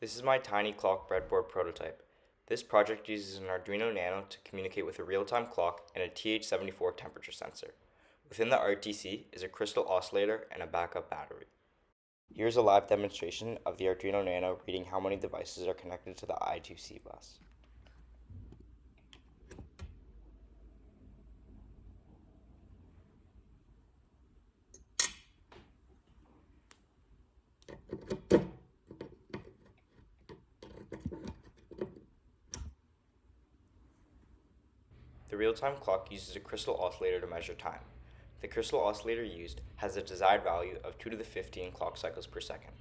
This is my tiny clock breadboard prototype. This project uses an Arduino Nano to communicate with a real-time clock and a TH74 temperature sensor. Within the RTC is a crystal oscillator and a backup battery. Here's a live demonstration of the Arduino Nano reading how many devices are connected to the I2C bus. The real-time clock uses a crystal oscillator to measure time. The crystal oscillator used has a desired value of 2 to the 15 clock cycles per second.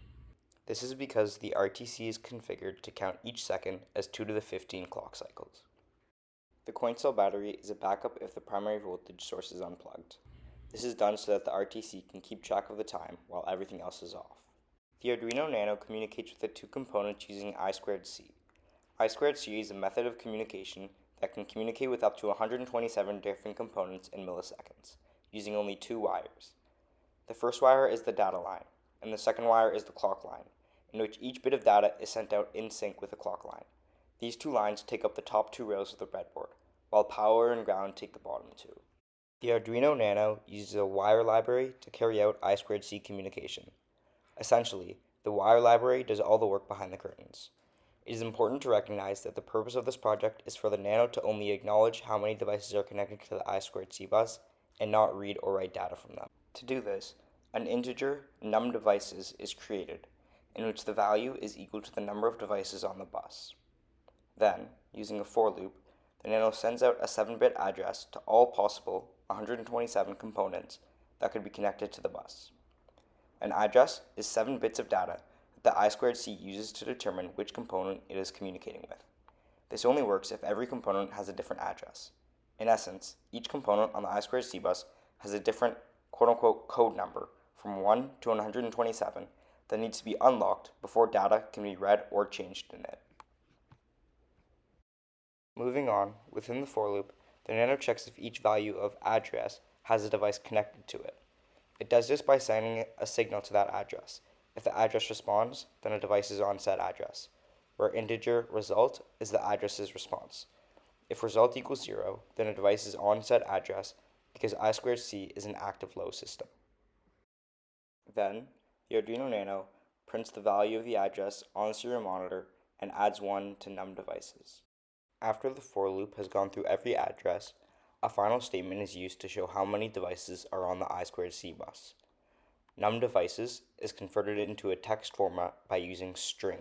This is because the RTC is configured to count each second as 2 to the 15 clock cycles. The coin cell battery is a backup if the primary voltage source is unplugged. This is done so that the RTC can keep track of the time while everything else is off. The Arduino Nano communicates with the two components using I2C. I2C is a method of communication that can communicate with up to 127 different components in milliseconds, using only two wires. The first wire is the data line, and the second wire is the clock line, in which each bit of data is sent out in sync with the clock line. These two lines take up the top two rails of the breadboard, while power and ground take the bottom two. The Arduino Nano uses a wire library to carry out I2C communication. Essentially, the wire library does all the work behind the curtains. It is important to recognize that the purpose of this project is for the Nano to only acknowledge how many devices are connected to the I2C bus and not read or write data from them. To do this, an integer num devices is created, in which the value is equal to the number of devices on the bus. Then, using a for loop, the Nano sends out a 7-bit address to all possible 127 components that could be connected to the bus. An address is 7 bits of data that the I2C uses to determine which component it is communicating with. This only works if every component has a different address. In essence, each component on the I2C bus has a different quote-unquote code number from 1 to 127 that needs to be unlocked before data can be read or changed in it. Moving on, within the for loop, the Nano checks if each value of address has a device connected to it. It does this by sending a signal to that address. If the address responds, then a device is on said address, where integer result is the address's response. If result equals 0, then a device is on said address because I2C is an active low system. Then, the Arduino Nano prints the value of the address on the serial monitor and adds 1 to num devices. After the for loop has gone through every address, a final statement is used to show how many devices are on the I2C bus. Num devices is converted into a text format by using string.